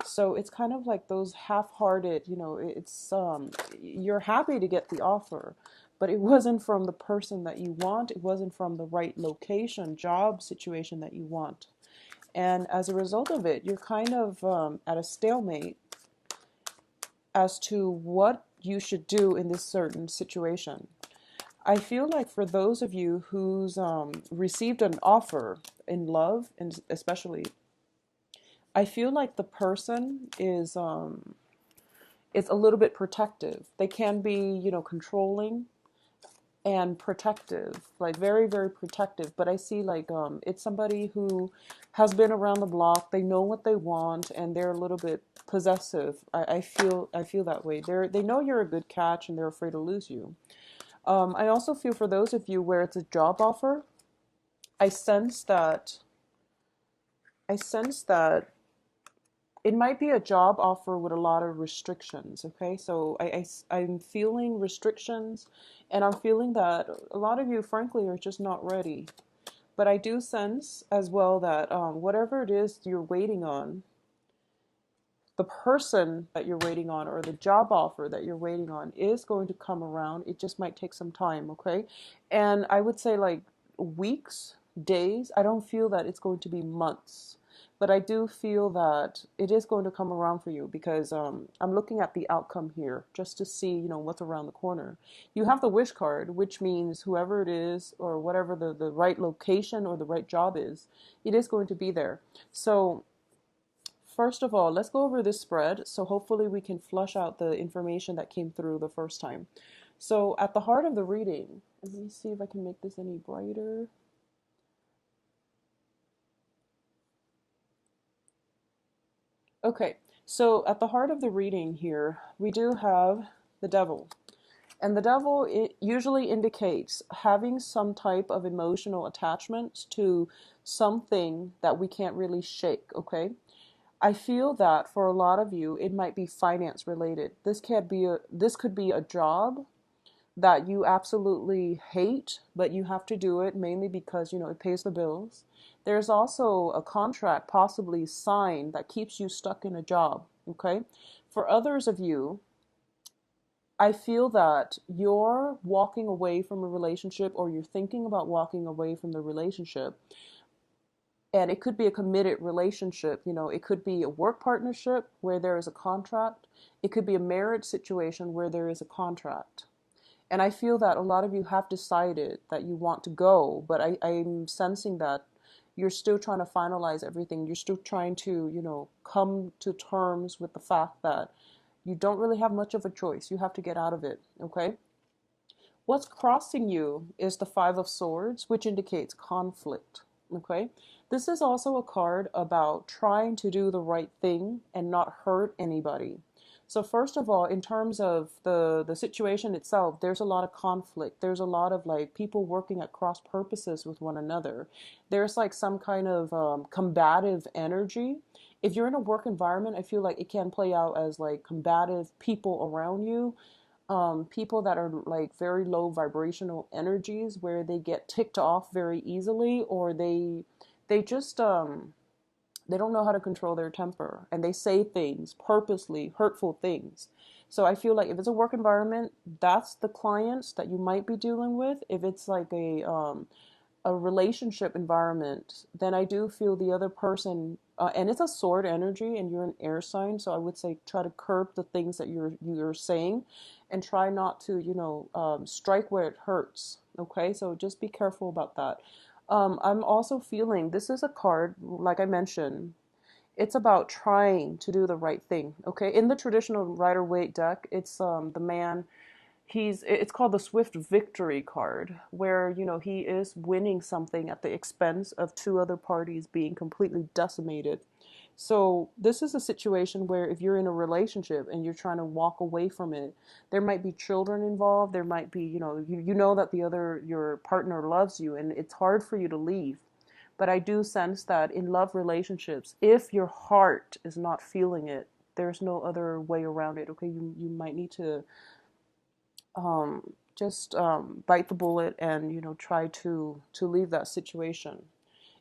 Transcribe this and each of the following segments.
So it's kind of like those half-hearted, it's you're happy to get the offer, but it wasn't from the person that you want. It wasn't from the right location, job situation that you want. And as a result of it, you're kind of at a stalemate as to what you should do in this certain situation. I feel like for those of you who's received an offer in love, and especially, I feel like the person is a little bit protective. They can be, controlling and protective, like very, very protective. But I see like it's somebody who has been around the block. They know what they want, and they're a little bit possessive. I feel that way. They know you're a good catch, and they're afraid to lose you. I also feel for those of you where it's a job offer, I sense that I sense that it might be a job offer with a lot of restrictions. Okay, so I'm feeling restrictions, and I'm feeling that a lot of you, frankly, are just not ready. But I do sense as well that whatever it is you're waiting on, the person that you're waiting on or the job offer that you're waiting on is going to come around. It just might take some time, okay? And I would say like weeks, days. I don't feel that it's going to be months. But I do feel that it is going to come around for you because I'm looking at the outcome here just to see, what's around the corner. You have the wish card, which means whoever it is or whatever the right location or the right job is, it is going to be there. So first of all, let's go over this spread. So hopefully we can flush out the information that came through the first time. So at the heart of the reading, let me see if I can make this any brighter. Okay, so at the heart of the reading here, we do have the devil. And the devil, it usually indicates having some type of emotional attachment to something that we can't really shake, okay? I feel that for a lot of you, it might be finance related. This could be a job that you absolutely hate, but you have to do it mainly because, it pays the bills. There's also a contract possibly signed that keeps you stuck in a job, okay? For others of you, I feel that you're walking away from a relationship or you're thinking about walking away from the relationship, and it could be a committed relationship. It could be a work partnership where there is a contract. It could be a marriage situation where there is a contract. And I feel that a lot of you have decided that you want to go, but I'm sensing that you're still trying to finalize everything. You're still trying to, come to terms with the fact that you don't really have much of a choice. You have to get out of it, okay? What's crossing you is the Five of Swords, which indicates conflict, okay? This is also a card about trying to do the right thing and not hurt anybody. So first of all, in terms of the situation itself, there's a lot of conflict. There's a lot of like people working at cross purposes with one another. There's like some kind of combative energy. If you're in a work environment, I feel like it can play out as like combative people around you, people that are like very low vibrational energies where they get ticked off very easily, or they just they don't know how to control their temper, and they say things purposely, hurtful things. So I feel like if it's a work environment, that's the clients that you might be dealing with. If it's like a relationship environment, then I do feel the other person, and it's a sword energy, and you're an air sign, so I would say try to curb the things that you're saying, and try not to strike where it hurts. Okay, so just be careful about that. I'm also feeling this is a card, like I mentioned, it's about trying to do the right thing. Okay, in the traditional Rider Waite deck, it's the man. It's called the Swift Victory card, where he is winning something at the expense of two other parties being completely decimated. So this is a situation where if you're in a relationship and you're trying to walk away from it, there might be children involved. There might be, you know that your partner loves you, and it's hard for you to leave. But I do sense that in love relationships, if your heart is not feeling it, there's no other way around it. Okay, you might need to just bite the bullet and try to leave that situation.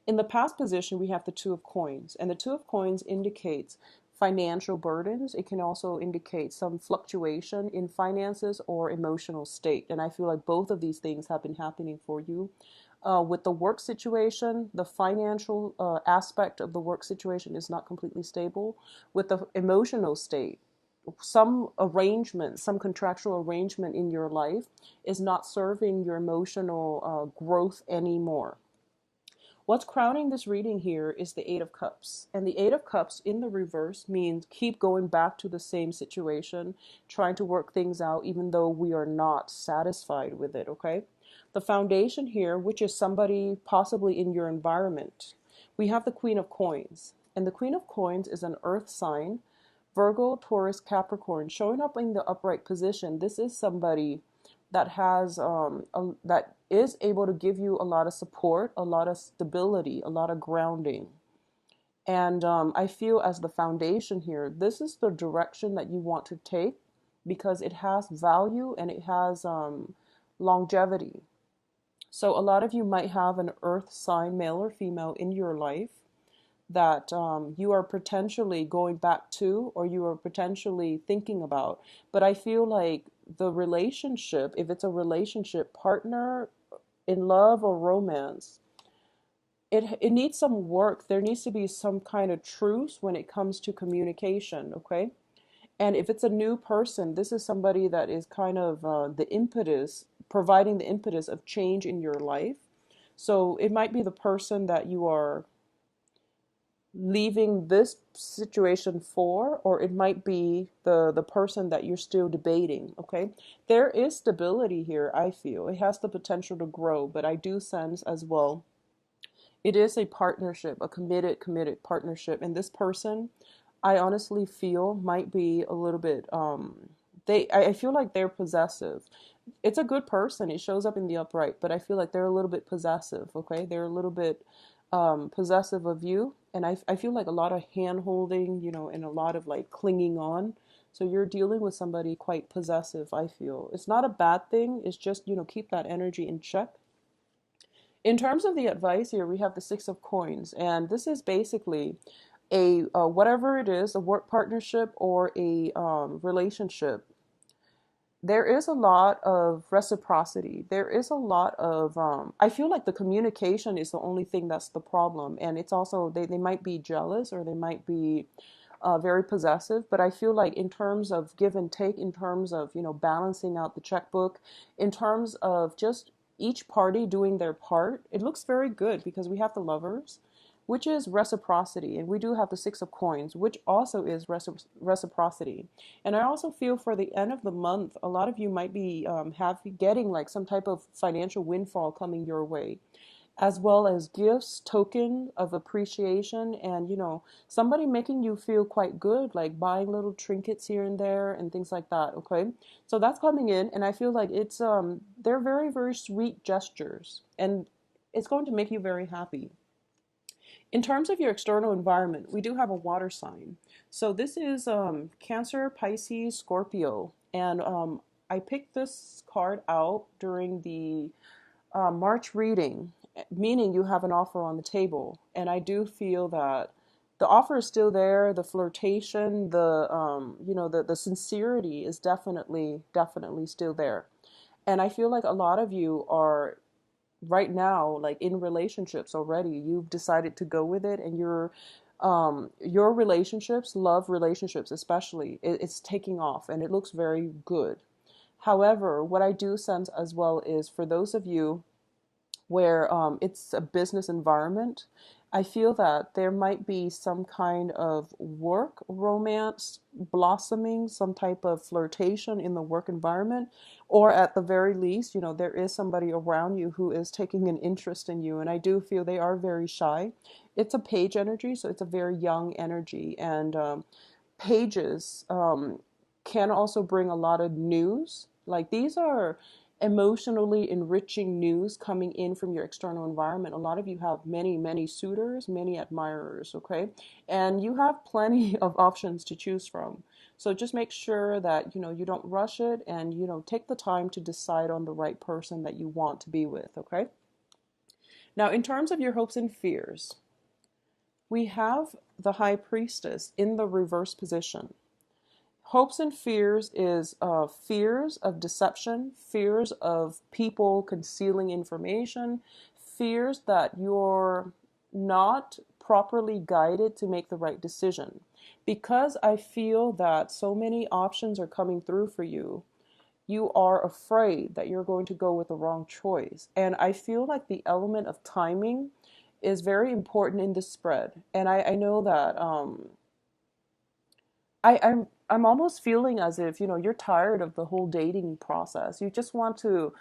In the past position, we have the Two of Coins, and the Two of Coins indicates financial burdens. It can also indicate some fluctuation in finances or emotional state. And I feel like both of these things have been happening for you. With the work situation, the financial aspect of the work situation is not completely stable. With the emotional state, some arrangement, some contractual arrangement in your life is not serving your emotional growth anymore. What's crowning this reading here is the Eight of Cups. And the Eight of Cups in the reverse means keep going back to the same situation, trying to work things out, even though we are not satisfied with it, okay? The foundation here, which is somebody possibly in your environment, we have the Queen of Coins. And the Queen of Coins is an earth sign, Virgo, Taurus, Capricorn, showing up in the upright position. This is somebody that has that is able to give you a lot of support, a lot of stability, a lot of grounding. And I feel as the foundation here, this is the direction that you want to take because it has value and it has longevity. So a lot of you might have an earth sign, male or female, in your life that you are potentially going back to or you are potentially thinking about. But I feel like the relationship, if it's a relationship, partner in love or romance, it needs some work. There needs to be some kind of truce when it comes to communication, okay? And if it's a new person, this is somebody that is kind of the impetus, providing the impetus of change in your life. So it might be the person that you are leaving this situation for, or it might be the person that you're still debating, okay? There is stability here, I feel. It has the potential to grow, but I do sense as well it is a partnership, a committed partnership. And this person, I honestly feel might be a little bit I feel like they're possessive. It's a good person. It shows up in the upright, but I feel like they're a little bit possessive, okay? They're a little bit possessive of you. And I feel like a lot of hand holding, you know, and a lot of like clinging on. So you're dealing with somebody quite possessive, I feel. It's not a bad thing. It's just, you know, keep that energy in check. In terms of the advice here, we have the Six of Coins, and this is basically a whatever it is, a work partnership or a relationship. There is a lot of reciprocity. There is a lot of I feel like the communication is the only thing that's the problem, and it's also they might be jealous or they might be very possessive, but I feel like in terms of give and take, in terms of, you know, balancing out the checkbook, in terms of just each party doing their part, it looks very good because we have the Lovers, which is reciprocity, and we do have the Six of Coins, which also is reciprocity. And I also feel for the end of the month, a lot of you might be getting like some type of financial windfall coming your way, as well as gifts, token of appreciation, and, you know, somebody making you feel quite good, like buying little trinkets here and there and things like that, okay? So that's coming in, and I feel like it's they're very, very sweet gestures, and it's going to make you very happy. In terms of your external environment, we do have a water sign. So this is Cancer, Pisces, Scorpio, and I picked this card out during the March reading, meaning you have an offer on the table. And I do feel that the offer is still there, the flirtation, the you know, the sincerity is definitely still there. And I feel like a lot of you are right now like in relationships already. You've decided to go with it, and your relationships, love relationships especially, it's taking off and it looks very good. However, what I do sense as well is for those of you where it's a business environment, I feel that there might be some kind of work romance blossoming, some type of flirtation in the work environment, or at the very least, you know, there is somebody around you who is taking an interest in you. And I do feel they are very shy. It's a page energy, so it's a very young energy. And pages can also bring a lot of news. Like these are emotionally enriching news coming in from your external environment. A lot of you have many suitors, many admirers, okay? And you have plenty of options to choose from. So just make sure that, you know, you don't rush it, and, you know, take the time to decide on the right person that you want to be with, okay? Now, in terms of your hopes and fears, we have the High Priestess in the reverse position. Hopes and fears is fears of deception, fears of people concealing information, fears that you're not properly guided to make the right decision. Because I feel that so many options are coming through for you, you are afraid that you're going to go with the wrong choice. And I feel like the element of timing is very important in this spread. And I know that I'm almost feeling as if, you're tired of the whole dating process. You just want to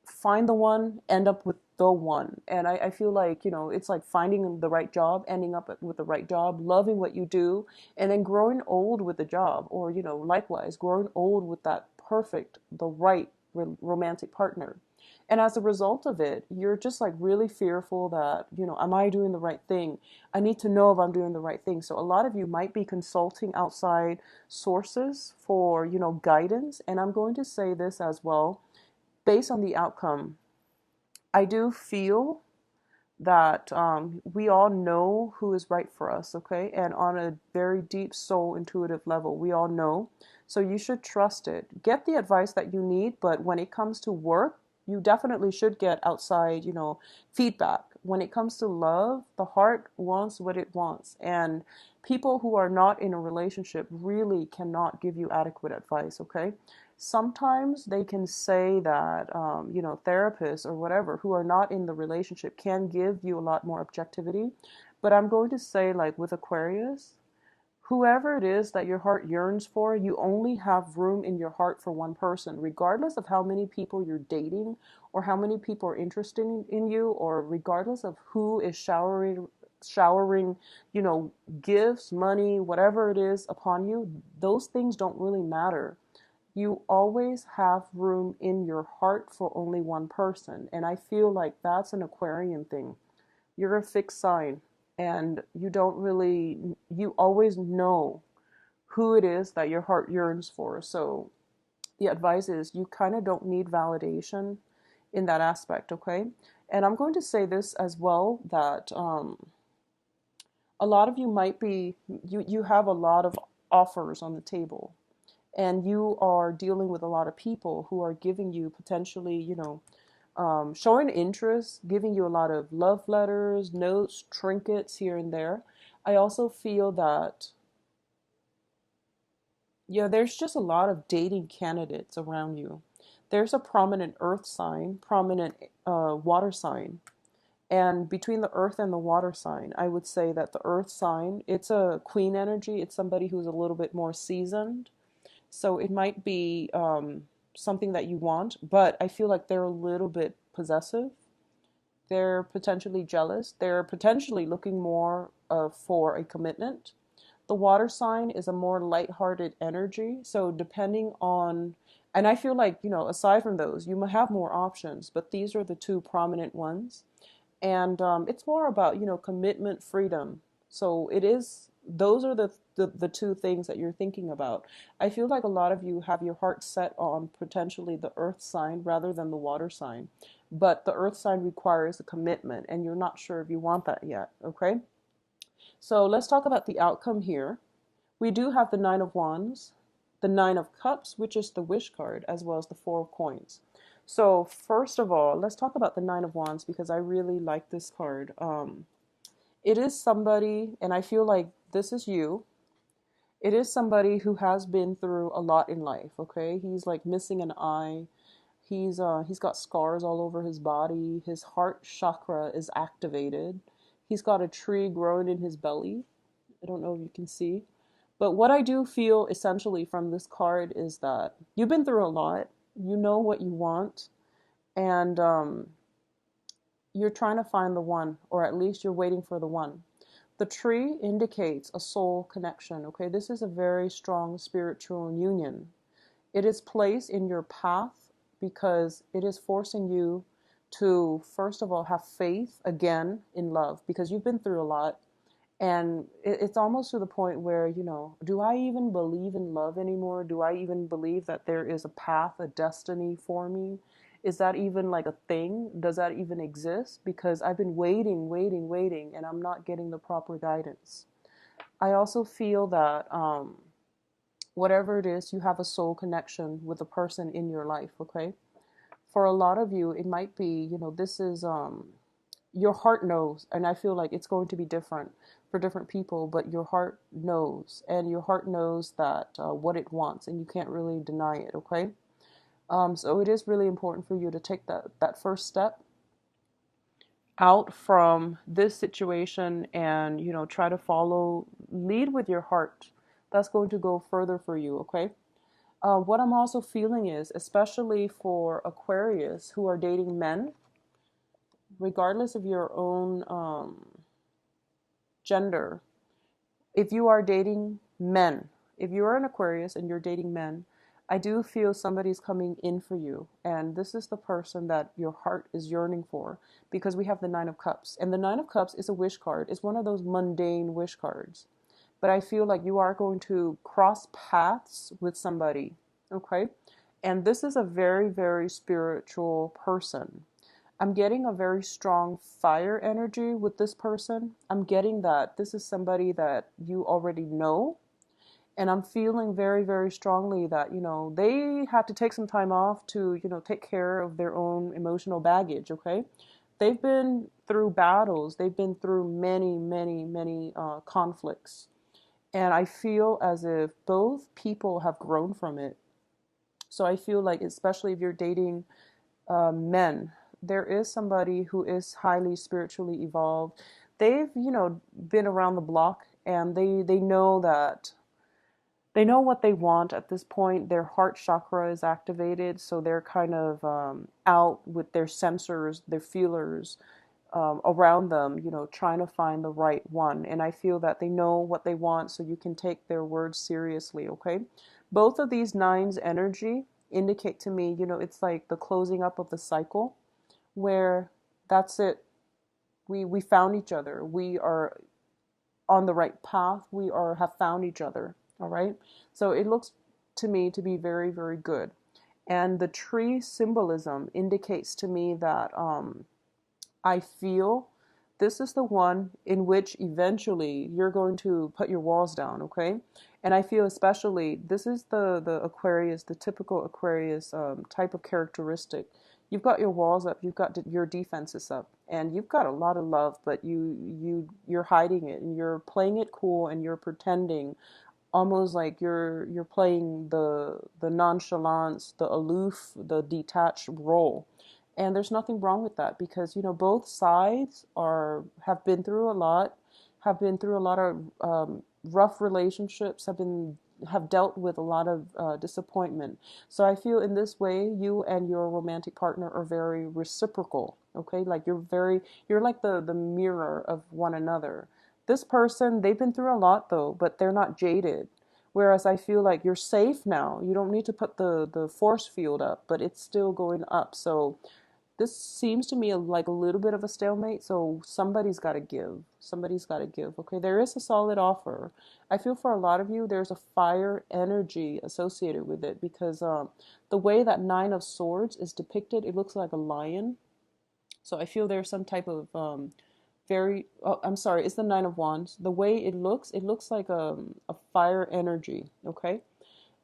find the one, end up with the one. And I feel like, it's like finding the right job, ending up with the right job, loving what you do, and then growing old with the job, or, likewise, growing old with that perfect, the right romantic partner. And as a result of it, you're just like really fearful that, am I doing the right thing? I need to know if I'm doing the right thing. So a lot of you might be consulting outside sources for, guidance. And I'm going to say this as well, based on the outcome. I do feel that we all know who is right for us, okay? And on a very deep soul intuitive level, we all know. So you should trust it. Get the advice that you need, but when it comes to work, you definitely should get outside, feedback. When it comes to love, the heart wants what it wants. And people who are not in a relationship really cannot give you adequate advice, okay? Sometimes they can say that, therapists or whatever who are not in the relationship can give you a lot more objectivity. But I'm going to say, like with Aquarius, whoever it is that your heart yearns for, you only have room in your heart for one person, regardless of how many people you're dating or how many people are interested in you, or regardless of who is showering, gifts, money, whatever it is upon you. Those things don't really matter. You always have room in your heart for only one person. And I feel like that's an Aquarian thing. You're a fixed sign, and you always know who it is that your heart yearns for. So the advice is you kind of don't need validation in that aspect, okay? And I'm going to say this as well, that a lot of you might be, you have a lot of offers on the table, and you are dealing with a lot of people who are giving you potentially, showing interest, giving you a lot of love letters, notes, trinkets here and there. I also feel that, there's just a lot of dating candidates around you. There's a prominent earth sign, prominent water sign. And between the earth and the water sign, I would say that the earth sign, it's a queen energy. It's somebody who's a little bit more seasoned. So it might be something that you want, but I feel like they're a little bit possessive. They're potentially jealous. They're potentially looking more for a commitment. The water sign is a more lighthearted energy. So depending on, and I feel like, aside from those, you might have more options, but these are the two prominent ones. And it's more about, commitment, freedom. So those are the two things that you're thinking about. I feel like a lot of you have your heart set on potentially the earth sign rather than the water sign. But the earth sign requires a commitment, and you're not sure if you want that yet, okay? So let's talk about the outcome here. We do have the Nine of Wands, the Nine of Cups, which is the wish card, as well as the Four of Coins. So first of all, let's talk about the Nine of Wands, because I really like this card. It is somebody, and I feel like this is you. It is somebody who has been through a lot in life, okay? He's like missing an eye. He's got scars all over his body. His heart chakra is activated. He's got a tree growing in his belly. I don't know if you can see. But what I do feel essentially from this card is that you've been through a lot. You know what you want. And you're trying to find the one, or at least you're waiting for the one. The tree indicates a soul connection, okay? This is a very strong spiritual union. It is placed in your path because it is forcing you to, first of all, have faith again in love, because you've been through a lot. And it's almost to the point where, do I even believe in love anymore? Do I even believe that there is a path, a destiny for me? Is that even like a thing? Does that even exist? Because I've been waiting, and I'm not getting the proper guidance. I also feel that whatever it is, you have a soul connection with a person in your life, okay? For a lot of you, it might be, this is your heart knows, and I feel like it's going to be different for different people, but your heart knows, and your heart knows that what it wants, and you can't really deny it, okay? So it is really important for you to take that first step out from this situation and, try to lead with your heart. That's going to go further for you, okay? What I'm also feeling is, especially for Aquarius who are dating men, regardless of your own gender, if you are dating men, if you are an Aquarius and you're dating men, I do feel somebody's coming in for you. And this is the person that your heart is yearning for, because we have the Nine of Cups. And the Nine of Cups is a wish card. It's one of those mundane wish cards. But I feel like you are going to cross paths with somebody, okay? And this is a very, very spiritual person. I'm getting a very strong fire energy with this person. I'm getting that this is somebody that you already know. And I'm feeling very, very strongly that, they had to take some time off to, take care of their own emotional baggage, okay? They've been through battles. They've been through many, many, many conflicts. And I feel as if both people have grown from it. So I feel like, especially if you're dating men, there is somebody who is highly spiritually evolved. They've, been around the block, and they know that they know what they want at this point. Their heart chakra is activated, so they're kind of out with their sensors, their feelers around them, trying to find the right one. And I feel that they know what they want, so you can take their words seriously, okay? Both of these nines energy indicate to me, it's like the closing up of the cycle, where that's it. We found each other. We are on the right path. We have found each other. All right. So it looks to me to be very, very good. And the tree symbolism indicates to me that I feel this is the one in which eventually you're going to put your walls down, okay? And I feel especially this is the Aquarius, the typical Aquarius type of characteristic. You've got your walls up, you've got your defenses up, and you've got a lot of love, but you're hiding it, and you're playing it cool, and you're pretending, almost like you're playing the nonchalance, the aloof, the detached role. And there's nothing wrong with that, because both sides have been through a lot, of rough relationships, have dealt with a lot of disappointment. So I feel in this way, you and your romantic partner are very reciprocal. Okay, like you're like the mirror of one another. This person, they've been through a lot though, but they're not jaded. Whereas I feel like you're safe now. You don't need to put the force field up, but it's still going up. So this seems to me like a little bit of a stalemate. So somebody's got to give. Somebody's got to give. Okay, there is a solid offer. I feel for a lot of you, there's a fire energy associated with it, because the way that Nine of Swords is depicted, it looks like a lion. So I feel there's some type of I'm sorry, it's the Nine of Wands. The way it looks like a fire energy, okay?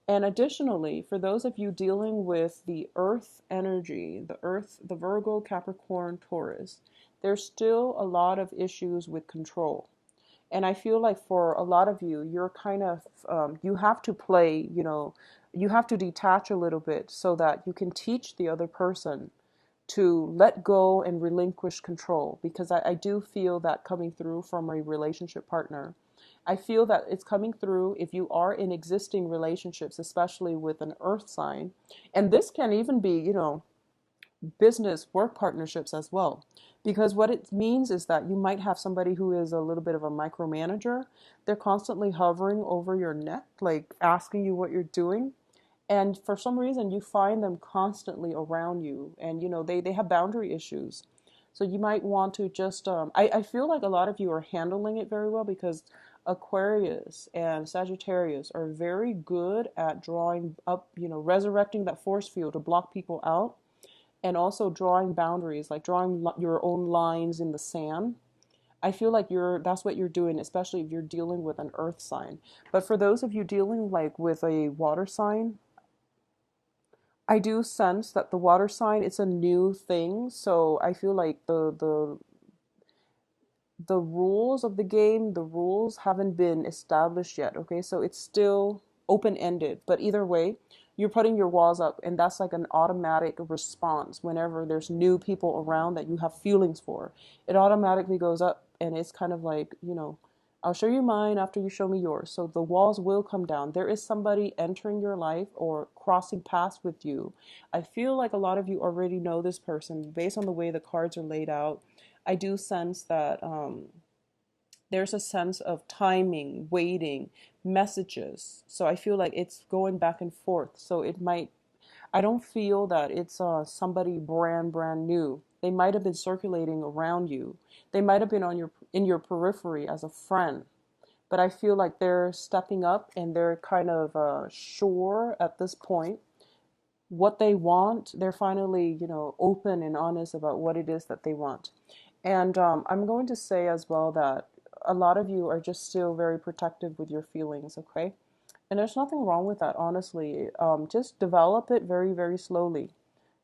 And additionally, for those of you dealing with the earth energy, the Virgo, Capricorn, Taurus, there's still a lot of issues with control. And I feel like for a lot of you, you're kind of, you have to play, you have to detach a little bit so that you can teach the other person to let go and relinquish control, because I do feel that coming through from a relationship partner. I feel that it's coming through if you are in existing relationships, especially with an earth sign. And this can even be, business work partnerships as well. Because what it means is that you might have somebody who is a little bit of a micromanager. They're constantly hovering over your neck, like asking you what you're doing. And for some reason, you find them constantly around you, and they have boundary issues. So you might want to just, I feel like a lot of you are handling it very well, because Aquarius and Sagittarius are very good at drawing up, resurrecting that force field to block people out. and also drawing boundaries, like drawing your own lines in the sand. I feel like that's what you're doing, especially if you're dealing with an earth sign. But for those of you dealing like with a water sign, I do sense that the water sign, it's a new thing. So I feel like the rules of the game, the rules haven't been established yet. Okay, so it's still open ended. But either way, you're putting your walls up, and that's like an automatic response whenever there's new people around that you have feelings for. It automatically goes up, and it's kind of like, I'll show you mine after you show me yours. So the walls will come down. There is somebody entering your life or crossing paths with you. I feel like a lot of you already know this person based on the way the cards are laid out. I do sense that there's a sense of timing, waiting, messages. So I feel like it's going back and forth. So I don't feel that it's somebody brand new. They might have been circulating around you. They might have been in your periphery as a friend. But I feel like they're stepping up and they're kind of sure at this point what they want. They're finally, open and honest about what it is that they want. And I'm going to say as well that a lot of you are just still very protective with your feelings, okay? And there's nothing wrong with that, honestly. Just develop it very, very slowly.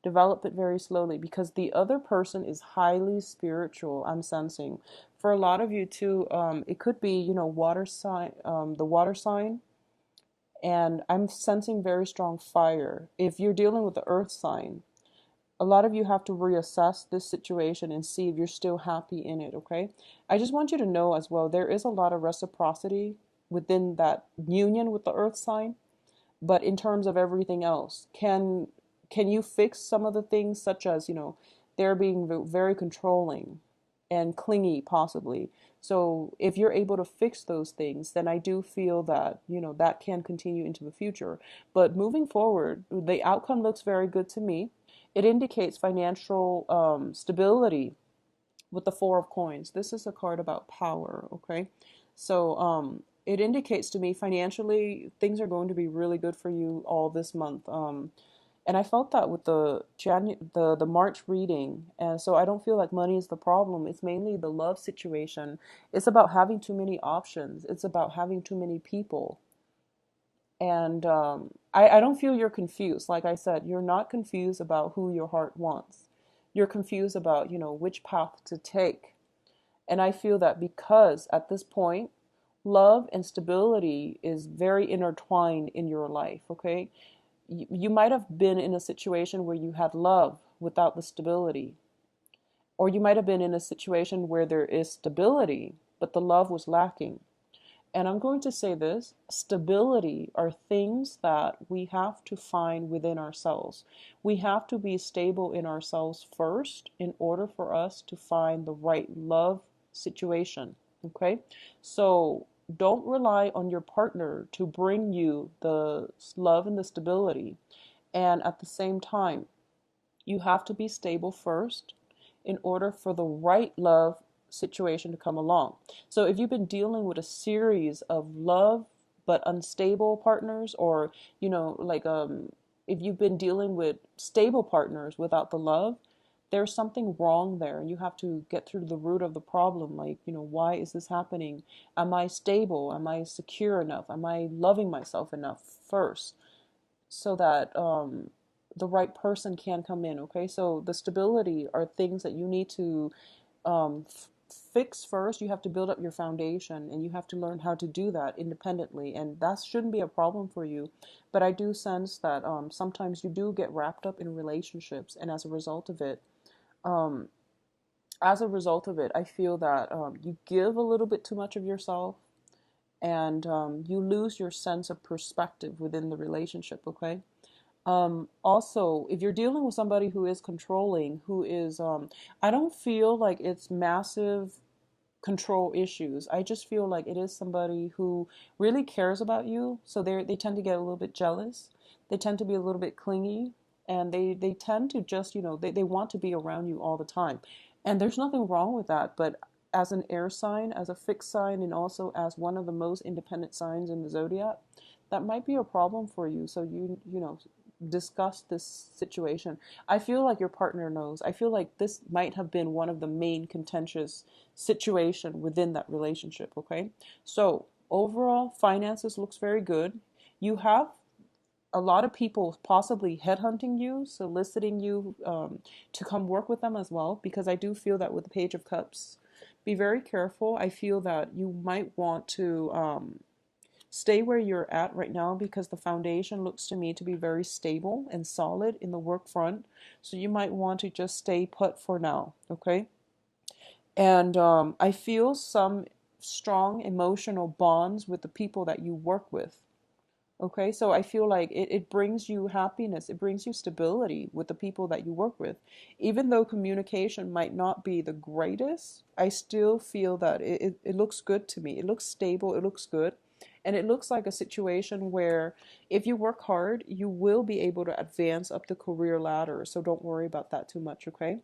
Develop it very slowly because the other person is highly spiritual, I'm sensing. For a lot of you too, it could be, water sign, the water sign, and I'm sensing very strong fire. If you're dealing with the earth sign, a lot of you have to reassess this situation and see if you're still happy in it, okay? I just want you to know as well, there is a lot of reciprocity within that union with the earth sign, but in terms of everything else, can you fix some of the things such as, they're being very controlling and clingy possibly. So if you're able to fix those things, then I do feel that, that can continue into the future. But moving forward, the outcome looks very good to me. It indicates financial stability with the Four of Coins. This is a card about power, okay? So it indicates to me financially things are going to be really good for you all this month. And I felt that with the March reading, and so I don't feel like money is the problem. It's mainly the love situation. It's about having too many options. It's about having too many people. And I don't feel you're confused. Like I said, you're not confused about who your heart wants. You're confused about, which path to take. And I feel that because at this point, love and stability is very intertwined in your life, okay? You might have been in a situation where you had love without the stability. Or you might have been in a situation where there is stability, but the love was lacking. And I'm going to say this, stability are things that we have to find within ourselves. We have to be stable in ourselves first in order for us to find the right love situation. Okay? So don't rely on your partner to bring you the love and the stability. And at the same time, you have to be stable first in order for the right love situation to come along. So if you've been dealing with a series of love but unstable partners, or if you've been dealing with stable partners without the love, there's something wrong there, and you have to get through the root of the problem. Like, why is this happening? Am I stable? Am I secure enough? Am I loving myself enough first so that the right person can come in? Okay, so the stability are things that you need to fix first. You have to build up your foundation, and you have to learn how to do that independently, and that shouldn't be a problem for you. But I do sense that sometimes you do get wrapped up in relationships, and um, as a result of it, I feel that you give a little bit too much of yourself, and you lose your sense of perspective within the relationship, okay? Also, if you're dealing with somebody who is controlling, who is, I don't feel like it's massive control issues. I just feel like it is somebody who really cares about you. So they tend to get a little bit jealous. They tend to be a little bit clingy, and they tend to just, they want to be around you all the time. And there's nothing wrong with that. But as an air sign, as a fixed sign, and also as one of the most independent signs in the zodiac, that might be a problem for you. So discuss this situation. I feel like your partner knows. I feel like this might have been one of the main contentious situation within that relationship, okay? So, overall finances looks very good. You have a lot of people possibly headhunting you, soliciting you to come work with them as well, because I do feel that with the Page of Cups, be very careful. I feel that you might want to stay where you're at right now, because the foundation looks to me to be very stable and solid in the work front. So you might want to just stay put for now, okay? And I feel some strong emotional bonds with the people that you work with. Okay, so I feel like it brings you happiness, it brings you stability with the people that you work with. Even though communication might not be the greatest, I still feel that it looks good to me. It looks stable, it looks good. And it looks like a situation where if you work hard, you will be able to advance up the career ladder. So don't worry about that too much, okay?